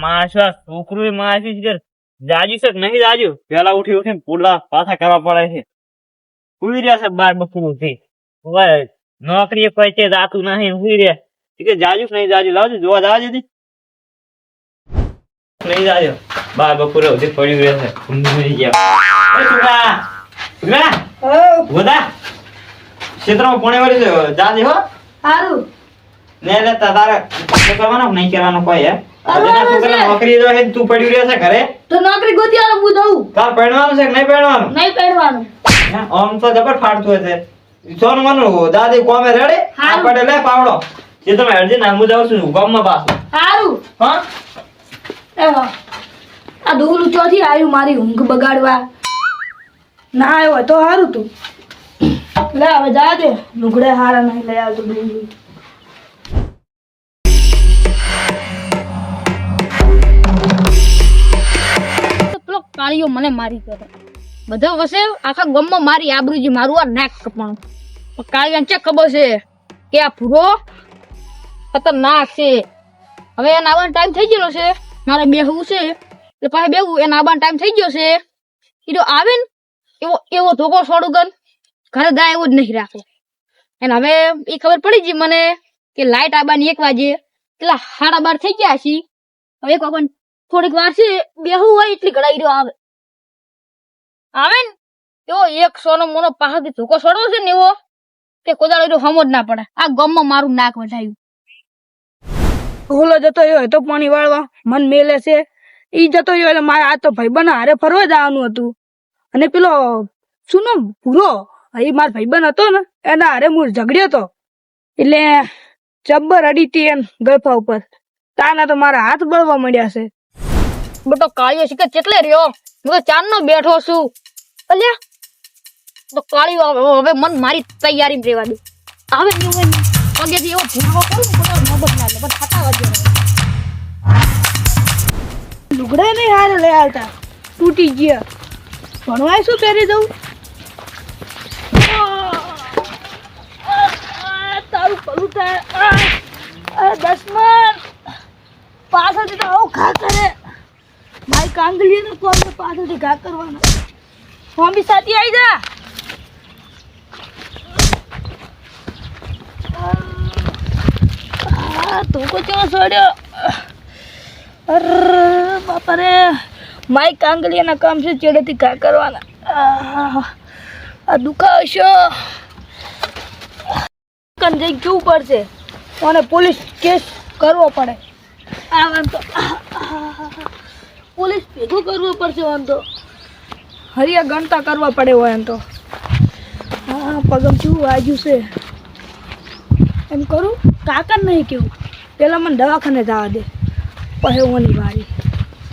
માસા છોકરું માસી છે જાજુ છે કે નહીં જાજુ પેલા ઉઠી ઉઠીને પુલા પાછા કરવા પડે છે ઉઈ રહ્યા છે બાર બપોર થી હવે નોકરી કોઈ છે જાતું નહીં ઉઈ રહ્યા કે જાજુ કે નહીં જાજુ લાવજો જોવા જાજુ દી નહીં જાજો બાર બપોરે સુધી પડ્યું રહેશે ઊંઘી ગયા છોકરા છોકરા બોધા ક્ષેત્રમાં પોણે વાળી છે જાજે હો સારું ને લે તારે કરવાનો નહીં કરવાનો કોઈ હે છોકરા નોકરી જો હે તું પડ્યું રહેશે ઘરે તો નોકરી ગોતી આલો હું દઉં કાલ પહેરવાનું છે કે નહીં પહેરવાનું નહીં પહેરવાનું આમ તો જબર ફાડતું હશે સોનું માનું દાદી કોમે રેડે આપણે લે પાવડો જે તમે અરજી ના હું જાઉં છું ગામમાં પાછું સારું હા એવા આ દોલું ચોથી આવ્યું મારી ઊંઘ બગાડવા ના આવ્યો હોય તો સારું તું લે હવે જા દે લુગડે હારા નહીં લઈ આવતો દોલું પેલો કાળિયો મને મારી ગયો બધા વસે આખા ગામમાં મારી આબરૂજી મારું આ નાક કપાણું કાળિયાને ચેક ખબર છે કે આ ભૂરો ખતરનાક છે હવે એને આવવાનો ટાઈમ થઈ ગયેલો છે મારે બેહવું છે એટલે પાછું બેહવું એને આવવાનો ટાઈમ થઈ ગયો છે એ તો આવે ને એવો એવો ધોકો છોડું ગન ઘરે દા એવો જ નહીં રાખે એને હવે એ ખબર પડી ગઈ મને કે લાઈટ આવવાની 1 વાગે એટલે 12:30 થઈ ગયા છે હવે એક વાગે થોડીક વાર છે બેહવું હોય એટલી ઘડાઈ રહ્યો આવે આવે ને એવો 100 મોનો પાછળથી ધોકો છોડવો છે ને એવો કે કોદાળો હમો જ ના પડે આ ગામમાં મારું નાક વધાયું ઓલો જતો રહ્યો તો પાણી વાળવા મન મેલે છે ઈ જતો રહ્યો એટલે મારે આ તો ભાઈબંધ હારે ફરવા જવાનું હતું અને પેલો સુનો ભૂરો એ મારો ભાઈબંધ હતો ને એના હારે હું ઝઘડ્યો હતો એટલે જબ્બર અડીતી એમ ગળફા ઉપર તાના તો મારા હાથ બળવા મળ્યા છે બટો કાળિયો શિકાર કેટલે રહ્યો હું તો ચાંદનો બેઠો છું અલ્યા તો કાળિયો હવે મન મારી તૈયારી રહેવા દે આવે ને હવે પગેથી એવો ભૂરો કરું ને નબક ના લે પણ ખાતા વાગ્યો લુગડા નહીં હારે લઈ આવતા તૂટી ગયા ભણવાય શું પહેરી દઉં તારું પલું થાય 10 પાછળથી તો આવું ઘા કરે મારી કાંગલી ને તો અમને પાછળથી ઘા કરવાનો મમ્મી સાથે આવી જા ધોકો ચો છોડ્યો અરે બાપા રે મારી કાંગલીના કામ છે ચેડેથી ઘા કરવાના આ દુખાવશો કન જઈ કેવું પડશે અને પોલીસ કેસ કરવો પડે આ વાંધો પોલીસ ભેગું કરવું પડશે વાંધો હરિયા ગણતા કરવા પડે હોય એમ તો હા પગમ કેવું વાગ્યું છે એમ કરું કાકા નહીં કેવું પેલા મને દવાખાને જવા દે પછી ઓની વારી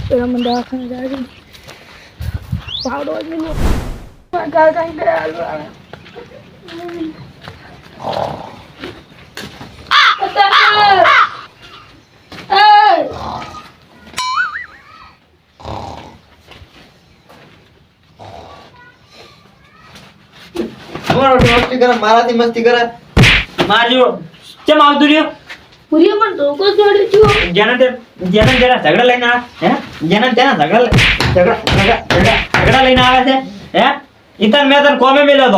પેલા મને દવાખાને જવા દે પાવડો જ નહીં કાકા ગયા મસ્તી કરે મારાથી મસ્તી કરે મારજો કેમ આવતું રહ્યો પૂરી પણ ધોકો છોડ્યો છું જેના જરા ઝઘડા લઈને આવે હે જેના તેના ઝઘડા લઈને આવે છે હે ઈતર મેં તને કોમે મેલ્યો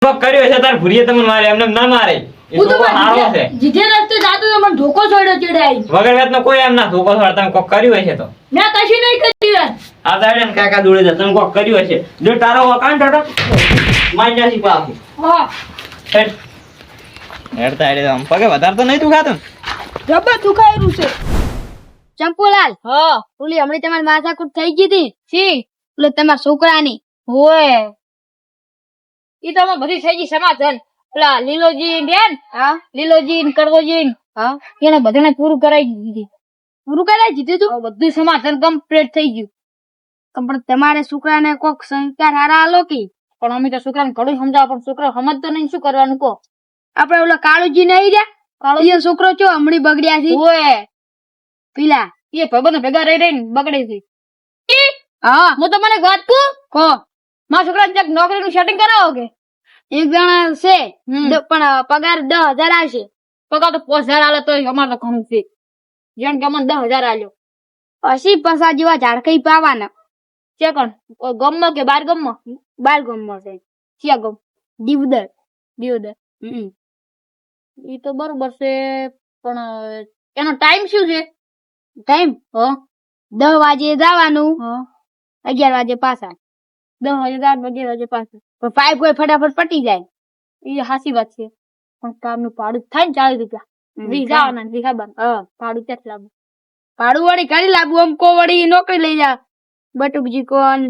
તો કર્યો છે તાર ભૂરીએ તમને મારે એમને ના મારે એ તો હારો છે જીજે રસ્તે જાતો તો મને ધોકો છોડ્યો ચડાઈ વગર વાત નો કોઈ એમ ના ધોકો છોડ તમે કોક કર્યું હશે તો મેં કશું નહીં કર્યું આ દાડે ને કાકા દોડે છે તમે કોક કર્યું હશે જો તારો અકાઉન્ટ હતો માઈ જાસી પાછી હા હેડતા હેડે આમ પગે વધારે તો નહીં દુખાતું જબર દુખાયેલું છે ચંપુલાલ હા ઓલી હમણાં તમારી માથાકૂટ થઈ ગઈ હતી સી ઓલે તમારા છોકરાની હોય ઈ તો આમાં બધી થઈ ગઈ સમાધાન પેલા લીલોજી બેન હા લીલોજી ને કરવોજી હા એને બધાને પૂરું કરાવી દીધી પૂરું કરાવી દીધું તું બધું સમાધાન કમ્પ્લીટ થઈ ગયું પણ તમારે છોકરાને કોક સંસ્કાર હારા આલો કે પણ અમે તો છોકરાને ઘણું સમજાવ પણ છોકરો સમજતો નહીં શું કરવાનું કહો આપડે ઓલા કાળુજી નહીં રહ્યા કાળુજી છોકરો ચો હમણાં બગડ્યા છે ઓય પેલા એ ભાઈબંધો ભેગા રહી રહીને બગડે છે હા હું તમને વાત કહો મારા છોકરાને ક્યાંક નોકરીનું સેટિંગ કરાવો કે એક જણા છે પણ પગાર 10,000 આવશે પગાર તો 5,000 આલે તો અમારે તો ઘણું છે જેમ કે અમને 10,000 આલ્યો 80 પસા જેવા ઝાડકઈ પાવાના છે. કોણ ગમમાં કે બાર ગમમાં? બાર ગમમાં છે. ક્યાં ગમ? દીવદર. દીવદર. ઈ તો બરોબર છે, પણ એનો ટાઈમ શું છે? ટાઈમ 10 વાગે જવાનું, 11 વાગે પાછા. 10 વાગે જવાનું, 11 વાગે પાછા. પણ પાઇપ કોઈ ફટાફટ પટી જાય. એ હાચી વાત છે, પણ કામનું ભાડું થાય ને 40 રૂપિયા. જવાના ખબર. ભાડું ક્યાંથી લાવવું? ભાડું વળી ઘરે લાવવું. આમ કો વળી નોકરી લઈ જા બટુકજી કોણ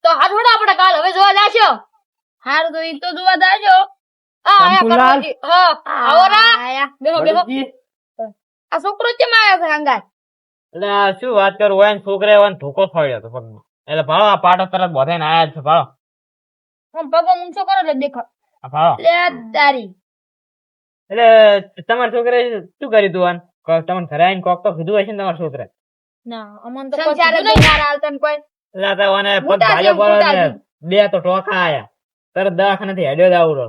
તો હાથ વડા આપણે કાલ હવે જોવા જાશો. હારું તો ઈ તો જોવા જાજો. શંભુલાલ. બેહો બેહો. આ છોકરો કેમ આવ્યો છે અંગાત? એટલે આ શું વાત કરું, હોય ને છોકરા હોય ને ધોકો ફાડ્યો હતો પગમાં. એટલે ભાડો આ પાટો તરત બધાને આયા જ છે ભાડો. હું પગો ઊંચો કરો એટલે દેખો. આ ભાડો. લે તારી. એટલે તમારા છોકરાએ શું કર્યું તું આને? તમને ઘરે આવીને કોક તો કીધું હશે ને તમારા છોકરા? ના અમન તો સંસાર જ નહીં હારા હાલતા ને કોઈ. એટલે આ તો આને પગ મોટા ભાજો છે, મોટા પડે છે. ને 2 તો ટોકા આયા. તરત દવાખાનાથી હેડ્યો જ આવડો.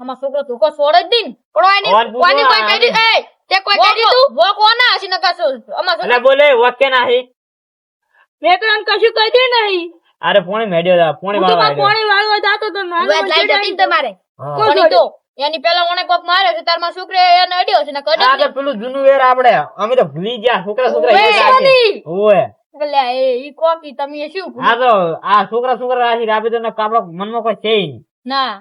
અમાર છોકરો ધોકો છોડે જ નહીં. પણ ઓન પૂછો કોઈ આ. કહી દીધું એ તે કોઈ કહી દીધું વો કોના હસી નકા છો અમાર એટલે બોલે વકે નાહી. મેં તો એને કશું કહી નહીં. અરે પોણી મેડ્યો જા, પોણી હું તો વાળવા હેડ્યો. પાણી વાળવા જાતો તો છોકરો લાઈટ હતી ને તમારે હા. કોની તો એની પેલા ઓને કોક માર્યો છે તાર માં છોકરે એને અડ્યો છે ને કડે આ તો પેલું જૂનું વેર આપડે અમે તો ભૂલી ગયા. છોકરા ઓય એટલે એ ઈ કોકી તમે શું આ તો આ છોકરા રાશી આપી તો આપડો મનમાં કોઈ છે ય નહીં. ના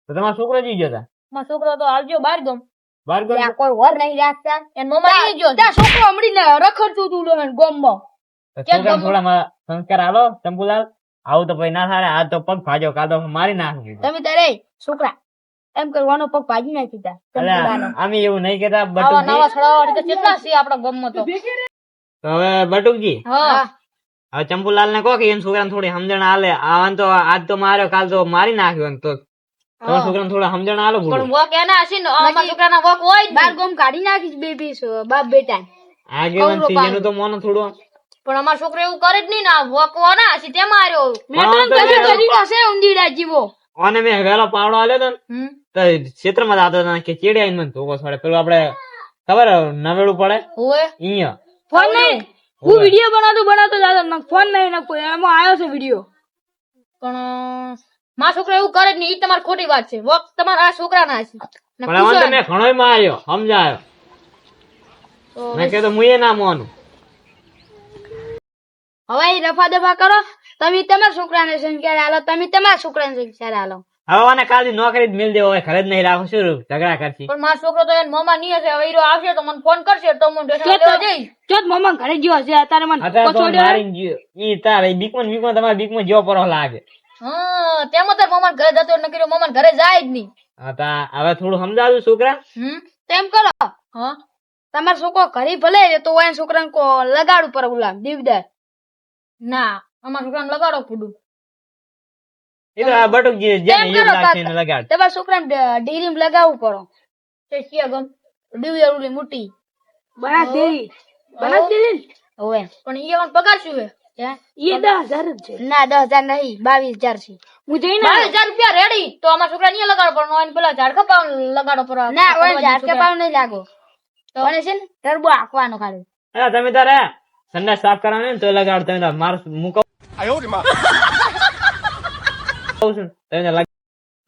તો તમારો છોકરો જી ગયો તા મારો છોકરો તો આવજો બાર ગમ બાર ગયો? ત્યાં કોઈ વર નહીં રાખતા એન મમ્મા લઈ ગયો ત્યાં છોકરો હમડીને રખડતું તું લોહન ગોમમાં તો કેમ છોકરાને ગમો? થોડા સંસ્કાર આલો ચંપુલાલ. આવું તો પછી ના થાય. આ તો પગ ભાજો કાદો મારી નાખ્યું. તમે તારે છોકરા એમ કરવાનો પગ ભાજી નાખી તા એટલે અમે એવું નહીં કેતા આવા નવા બટુકજી. છોડાવાળી તો કેટલા છે આપડા ગમમાં તો તો હવે બટુકજી હા હવે ચંપુલાલ ને કહો કે એમ છોકરાને થોડી સમજણ આલે. આવાને તો આજ તો માર્યો કાલ તો મારી નાખ્યો ને તો તમારા છોકરાને થોડા સમજણ આલો. પણ વોક એના હશે ને અમારા છોકરાના વોક હોય જ બાર ગોમ કાઢી નાખીશ બે પીસ બાપ બેટા આગેવાન સીઝન તો મોનો થોડું. પણ અમારો છોકરો એવું કરે જ નહીં ને વોક ના હશે તે માર્યો મેં તો કશું છોકરો છે ઊંધીડા જીવો અને મેં વેલો પાવડો આલ્યો તો ને તો ક્ષેત્રમાં જતો હતો કે ચેડે આવીને મને ધોકો છોડે. પેલું આપડે ખબર નવેડું પડે હોય અહીંયા. ફોન નહીં. હું વિડીયો બનાવતો જાતો ફોન નહીં નાખો એમાં આવ્યો છે વિડીયો. પણ મારો છોકરો એવું કરે જ નહીં ઈ તમારી ખોટી વાત છે વોક તમારા આ છોકરાના હશે ને પણ હવે તો મેં ઘણોય માર્યો સમજાયો. મેં કીધું હું એ ના મોનું. હવે ઈ રફા દફા કરો તમે તમારા છોકરાને સંસ્કાર આલો તમે તમારા છોકરાને સંસ્કાર આલો હવે આને કાલથી નોકરી જ મિલ દેવો હોય. ઘરે જ નહીં રાખો. શું ઝઘડા કરશી? પણ મારો છોકરો તો એને મમ્મા નહીં હશે હવે ઈરો આવશે તો મને ફોન કરશે તો હું ડેટા લેવા જઈશ જો મમ્મા ઘરે ગયો છે અત્યારે મને અત્યારે તો પછોડ્યો. મારીને ગયો. ઈ તારે બીકમાં તમારા બીકમાં જેવો પડો લાગે. હા તેમાં તાર મમ્મા ઘરે જતો ન કર્યો મમ્મા ઘરે જાય જ નહીં હા તા હવે થોડું સમજાવ્યું છોકરા. તેમ કરો હા તમારો છોકરો ઘરે ભલે છે તો એને છોકરાને લગાડું પર ગુલામ દીવદાર ના અમારા છોકરાને લગાડો પૂડું એ તો આ બટુકજી જેને કેમ યોગ કરો લાગશે એને કાકા? લગાડ. તમારા છોકરાને ડેરીમાં લગાવવું પડો તે શિયા ગમ દીવદાર ઉલી મોટી બના દેરી હવે પણ ઈ એવાનો પગાર શું હે એ 10,000 જ છે. ના 10,000 નહીં 22,000 છે હું જઈને 22,000 રૂપિયા રેડી તો અમારા છોકરા નહીં લગાડો પણ ઓને પેલા ઝાડ કપાવ લગાડો પર ના ઓને ઝાડ કપાવ નહીં લાગો તો ઓને છે ને ટર્બો આખવાનો ખાલી અલા તમે તારે સંડાસ સાફ કરવાનું ને તો લગાડ. તમે તાર માર હું કહું છું તમે લગાડ.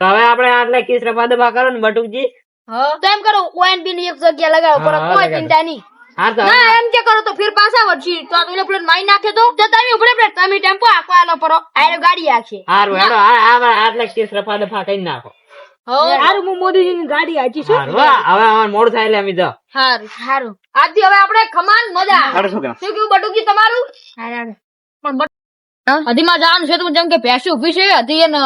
તો હવે આપણે આટલે કિસ રફા દફા કરો ને બટુકજી. હા તો એમ કરો ઓએન બી ની એક જગ્યા લગાવો પર હા, કોઈ લગાડો. ચિંતા નહીં હા તો ના એમ કે કરો તો ફિર પાછા વળશી તો આ તો પેલો માઈ નાખે તો તમે ઉપડે પડે તમે ટેમ્પો આખવાનો પરો આરે ગાડી આખે હારું હેડો આ આટલે કિસ રફા દફા કરી નાખો. હારું હું મોદીજીની ગાડી હાચી છું. હારું હા, હવે અમારે મોડું થાય એટલે અમે જાઓ. હારું હારું આજથી હવે આપણે ખમાન મજા હારું છોકરા. શું કેવું બટુકી તમારું પણ હદીમાં જવાનું છે તો જેમ કે ભેંસી ઉભી છે હજી એને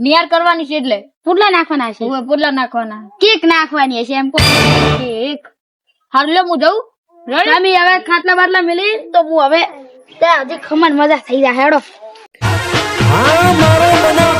નિયાર કરવાની છે એટલે પુડલા નાખવાના છે પુડલા નાખવાના કેક નાખવાની છે એમ કેક હારું લે હું જઉં તમે હવે ખાટલા બાટલા મિલી તો હું હવે ત્યાં હજી ખમણ મજા થઈ જાય હેડો હા મારો મના